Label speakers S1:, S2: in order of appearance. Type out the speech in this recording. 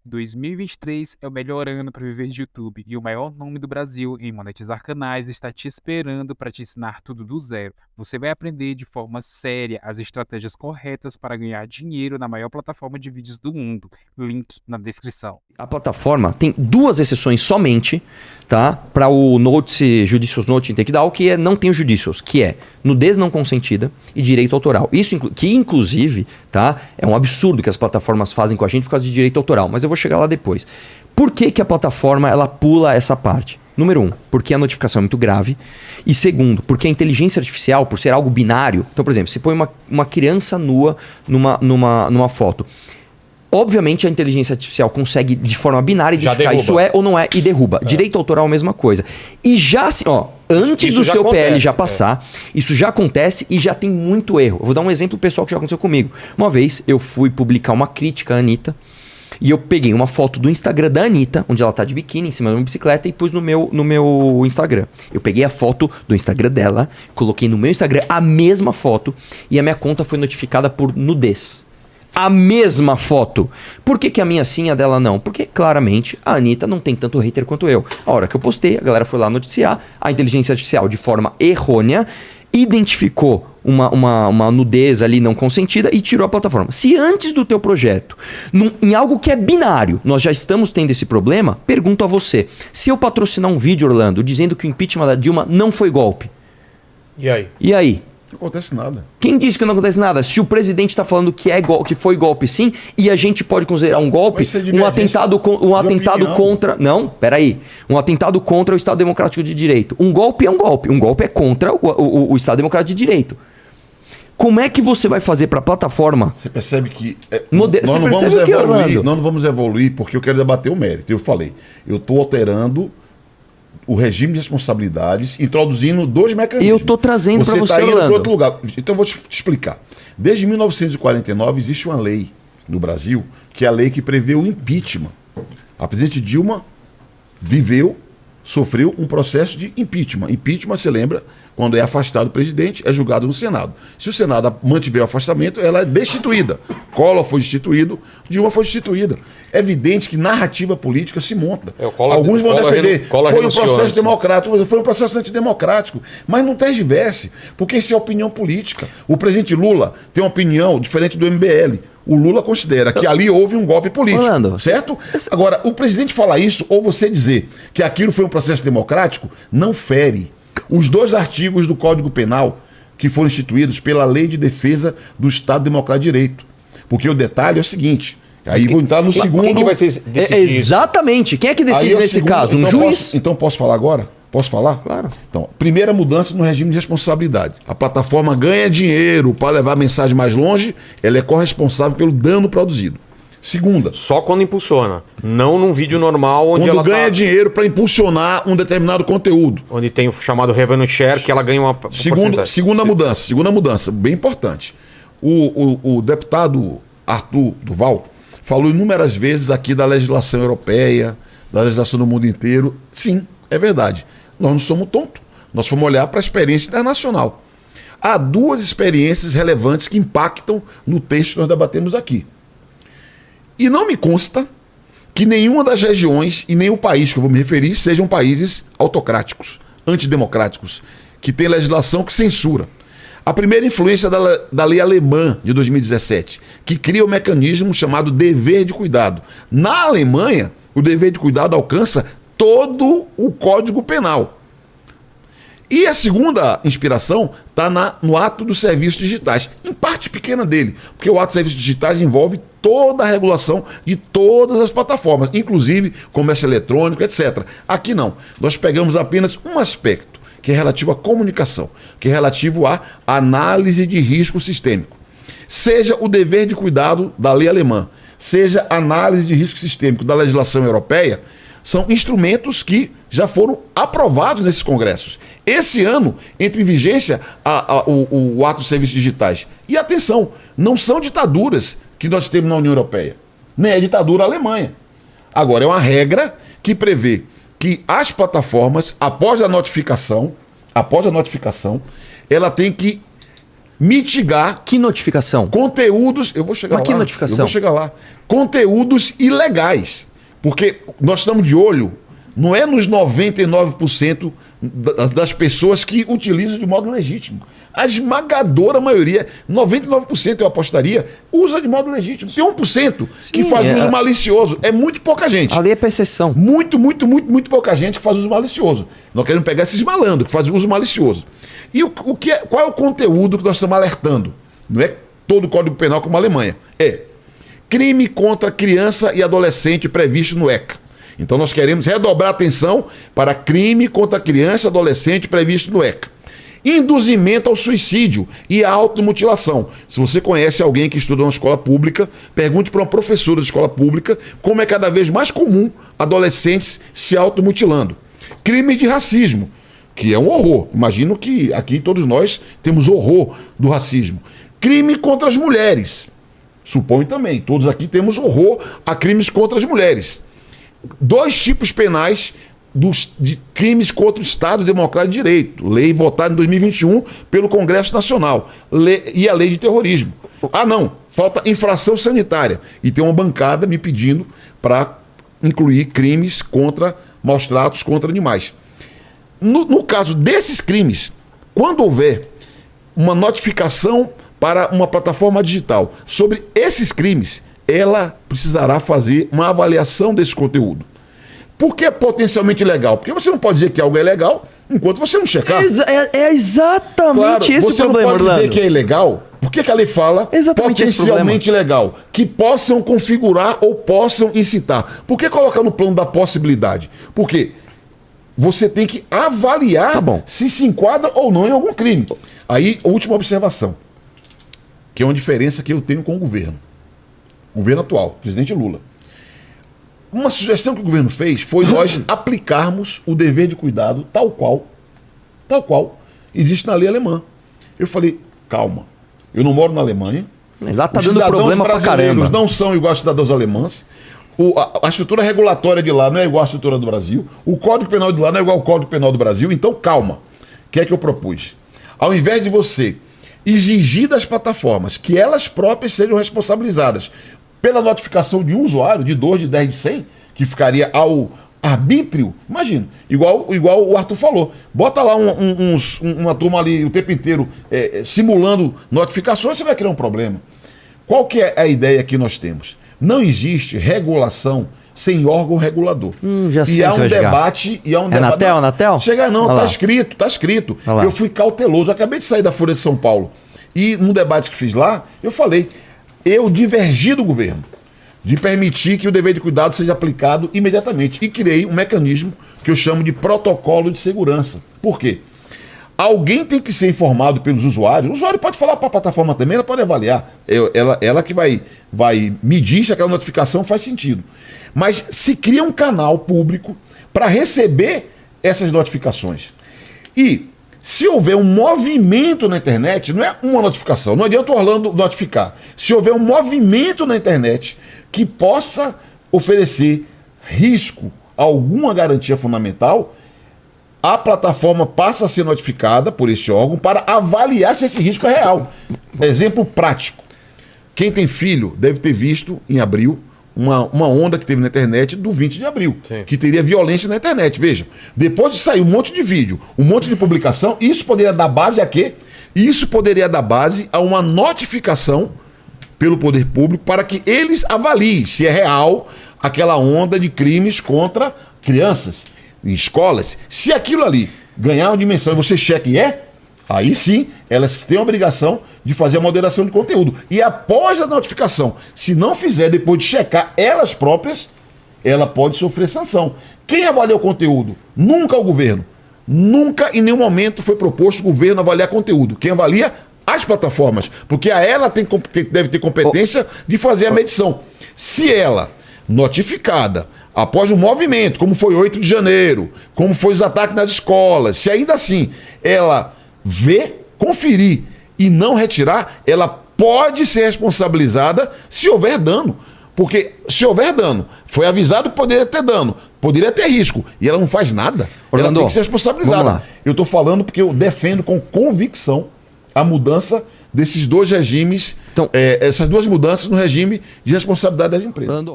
S1: 2023 é o melhor ano para viver de YouTube e o maior nome do Brasil em monetizar canais está te esperando para te ensinar tudo do zero. Você vai aprender de forma séria as estratégias corretas para ganhar dinheiro na maior plataforma de vídeos do mundo. Link na descrição.
S2: A plataforma tem duas exceções somente, tá? Para o Judicious Note in Takedown, que não tem o Judicious, que é nudez não consentida e direito autoral. Isso que inclusive, tá? É um absurdo que as plataformas fazem com a gente por causa de direito autoral, mas eu vou chegar lá depois. Por que que a plataforma ela pula essa parte? Número 1, porque a notificação é muito grave. E segundo, porque a inteligência artificial, por ser algo binário... Então, por exemplo, você põe uma criança nua numa foto. Obviamente, a inteligência artificial consegue, de forma binária, identificar isso é ou não é e derruba. Direito autoral, a mesma coisa. E já assim, antes do seu PL já passar, isso já acontece e já tem muito erro. Eu vou dar um exemplo pessoal que já aconteceu comigo. Uma vez, eu fui publicar uma crítica à Anitta. E eu peguei uma foto do Instagram da Anitta, onde ela tá de biquíni em cima de uma bicicleta, e pus no meu Instagram. Eu peguei a foto do Instagram dela, coloquei no meu Instagram a mesma foto, e a minha conta foi notificada por nudez. A mesma foto. Por que que a minha sim, a dela não? Porque claramente a Anitta não tem tanto hater quanto eu. A hora que eu postei, a galera foi lá noticiar, a inteligência artificial, de forma errônea, identificou uma nudez ali não consentida e tirou a plataforma. Se antes do teu projeto, em algo que é binário, nós já estamos tendo esse problema, pergunto a você, se eu patrocinar um vídeo, Orlando, dizendo que o impeachment da Dilma não foi golpe,
S3: e aí?
S2: E aí?
S4: Não acontece nada.
S2: Quem disse que não acontece nada? Se o presidente está falando que foi golpe sim, e a gente pode considerar um golpe, um atentado contra... Não, peraí. Um atentado contra o Estado Democrático de Direito. Um golpe é um golpe. Um golpe é contra o Estado Democrático de Direito. Como é que você vai fazer para a plataforma?
S4: Você percebe que...
S2: nós
S4: não vamos evoluir porque eu quero debater o mérito. Eu falei, eu estou alterando o regime de responsabilidades, introduzindo dois mecanismos.
S2: Eu estou trazendo para você,
S4: está indo
S2: Orlando.
S4: para outro lugar. Então eu vou te explicar. Desde 1949 existe uma lei no Brasil, que é a lei que prevê o impeachment. A presidente Dilma sofreu um processo de impeachment. Impeachment, você lembra, quando é afastado o presidente, é julgado no Senado. Se o Senado mantiver o afastamento, ela é destituída. Collor foi destituído, Dilma foi destituída. É evidente que narrativa política se monta. Alguns vão defender, foi um processo democrático, foi um processo antidemocrático. Mas não tergiverse, porque isso é opinião política. O presidente Lula tem uma opinião diferente do MBL. O Lula considera que ali houve um golpe político,
S2: Orlando,
S4: certo? Agora, o presidente falar isso, ou você dizer que aquilo foi um processo democrático, não fere os dois artigos do Código Penal que foram instituídos pela Lei de Defesa do Estado Democrático de Direito. Porque o detalhe é o seguinte, aí vou entrar no segundo...
S3: Quem que vai ser
S2: exatamente. Quem é que decide nesse caso? Um juiz?
S4: Então posso falar agora? Posso falar?
S2: Claro.
S4: Então, primeira mudança no regime de responsabilidade. A plataforma ganha dinheiro para levar a mensagem mais longe, ela é corresponsável pelo dano produzido. Segunda.
S3: Só quando impulsiona. Não num vídeo normal onde
S4: quando
S3: ela
S4: ganha dinheiro para impulsionar um determinado conteúdo.
S3: Onde tem o chamado revenue share, que ela ganha uma
S4: segunda mudança, bem importante. O deputado Arthur Duval falou inúmeras vezes aqui da legislação europeia, da legislação do mundo inteiro. Sim, é verdade. Nós não somos tontos. Nós fomos olhar para a experiência internacional. Há duas experiências relevantes que impactam no texto que nós debatemos aqui. E não me consta que nenhuma das regiões e nem o país que eu vou me referir sejam países autocráticos, antidemocráticos, que têm legislação que censura. A primeira influência da lei alemã de 2017, que cria o mecanismo chamado dever de cuidado. Na Alemanha, o dever de cuidado alcança todo o Código Penal. E a segunda inspiração está no ato dos serviços digitais, em parte pequena dele, porque o ato dos serviços digitais envolve toda a regulação de todas as plataformas, inclusive comércio eletrônico, etc. Aqui não, nós pegamos apenas um aspecto, que é relativo à comunicação, que é relativo à análise de risco sistêmico. Seja o dever de cuidado da lei alemã, seja a análise de risco sistêmico da legislação europeia, são instrumentos que já foram aprovados nesses congressos. Esse ano, entra em vigência o ato dos serviços digitais. E atenção, não são ditaduras que nós temos na União Europeia, nem é ditadura a Alemanha. Agora, é uma regra que prevê que as plataformas, após a notificação, ela tem que mitigar
S2: Que notificação?
S4: conteúdos. Eu vou chegar
S2: Mas
S4: lá.
S2: que notificação?
S4: Eu vou chegar lá. Conteúdos ilegais. Porque nós estamos de olho, não é nos 99% das pessoas que utilizam de modo legítimo. A esmagadora maioria, 99% eu apostaria, usa de modo legítimo. Tem 1% que
S2: Sim,
S4: faz uso malicioso. É muito pouca gente.
S2: A lei é pra exceção.
S4: Muito pouca gente que faz uso malicioso. Nós queremos pegar esses malandros que fazem uso malicioso. E qual é o conteúdo que nós estamos alertando? Não é todo o Código Penal como a Alemanha. É crime contra criança e adolescente previsto no ECA. Então nós queremos redobrar a atenção para crime contra criança e adolescente previsto no ECA. Induzimento ao suicídio e à automutilação. Se você conhece alguém que estuda numa escola pública, pergunte para uma professora de escola pública como é cada vez mais comum adolescentes se automutilando. Crime de racismo, que é um horror. Imagino que aqui todos nós temos horror do racismo. Crime contra as mulheres. Suponho também, todos aqui temos horror a crimes contra as mulheres. 2 tipos penais de crimes contra o Estado Democrático de Direito. Lei votada em 2021 pelo Congresso Nacional. E a lei de terrorismo. Ah, não. Falta infração sanitária. E tem uma bancada me pedindo para incluir crimes contra maus tratos contra animais. No caso desses crimes, quando houver uma notificação para uma plataforma digital sobre esses crimes, ela precisará fazer uma avaliação desse conteúdo. Por que é potencialmente ilegal? Porque você não pode dizer que algo é legal enquanto você não checar.
S2: É exatamente
S4: Claro,
S2: esse
S4: você
S2: o problema,
S4: não pode
S2: Orlando.
S4: dizer que é ilegal. Por que a lei fala
S2: Exatamente esse
S4: potencialmente ilegal? Que possam configurar ou possam incitar. Por que colocar no plano da possibilidade? Porque você tem que avaliar se se enquadra ou não em algum crime. Aí, última observação, que é uma diferença que eu tenho com o governo atual, presidente Lula. Uma sugestão que o governo fez foi nós aplicarmos o dever de cuidado tal qual existe na lei alemã. Eu falei, calma, eu não moro na Alemanha.
S2: Lá tá
S4: Os
S2: dando
S4: cidadãos
S2: problema pra
S4: brasileiros
S2: caramba.
S4: não são iguais aos cidadãos alemães. A estrutura regulatória de lá não é igual à estrutura do Brasil. O Código Penal de lá não é igual ao Código Penal do Brasil. Então, calma. O que é que eu propus? Ao invés de você exigir das plataformas que elas próprias sejam responsabilizadas pela notificação de um usuário, de 2, de 10, de 100, que ficaria ao arbítrio, imagina, igual o Arthur falou, bota lá uma turma ali o tempo inteiro simulando notificações, você vai criar um problema. Qual que é a ideia que nós temos? Não existe regulação sem órgão regulador.
S2: Já sei
S4: e há
S2: onde
S4: um
S2: vai chegar.
S4: debate... E há um
S2: É
S4: debate...
S2: Anatel, Anatel?
S4: Chega não,
S2: Olha
S4: tá
S2: lá.
S4: escrito, tá escrito.
S2: Olha lá.
S4: Eu fui cauteloso, eu acabei de sair da Folha de São Paulo. E no debate que fiz lá, eu falei, eu divergi do governo de permitir que o dever de cuidado seja aplicado imediatamente. E criei um mecanismo que eu chamo de protocolo de segurança. Por quê? Alguém tem que ser informado pelos usuários. O usuário pode falar para a plataforma também, ela pode avaliar. Ela que vai medir se aquela notificação faz sentido. Mas se cria um canal público para receber essas notificações. E se houver um movimento na internet, não é uma notificação, não adianta o Orlando notificar. Se houver um movimento na internet que possa oferecer risco a alguma garantia fundamental, a plataforma passa a ser notificada por esse órgão para avaliar se esse risco é real. Exemplo prático. Quem tem filho deve ter visto em abril uma onda que teve na internet do 20 de abril,
S3: Sim.
S4: que teria violência na internet. Veja, depois de sair um monte de vídeo, um monte de publicação, isso poderia dar base a quê? Isso poderia dar base a uma notificação pelo poder público para que eles avaliem se é real aquela onda de crimes contra crianças em escolas. Se aquilo ali ganhar uma dimensão e você checa e aí sim, elas têm a obrigação de fazer a moderação de conteúdo. E após a notificação, se não fizer depois de checar elas próprias, ela pode sofrer sanção. Quem avalia o conteúdo? Nunca o governo. Nunca em nenhum momento foi proposto o governo avaliar conteúdo. Quem avalia? As plataformas. Porque a ela deve ter competência de fazer a medição. Se ela, notificada, após um movimento, como foi 8 de janeiro, como foi os ataques nas escolas, se ainda assim ela ver, conferir e não retirar, ela pode ser responsabilizada se houver dano. Porque se houver dano, foi avisado que poderia ter dano, poderia ter risco, e ela não faz nada,
S2: Orlando,
S4: ela tem que ser
S2: vamos
S4: responsabilizada.
S2: lá.
S4: Eu estou falando porque eu defendo com convicção a mudança desses dois regimes,
S2: Então-
S4: essas duas mudanças no regime de responsabilidade das empresas.
S2: Orlando,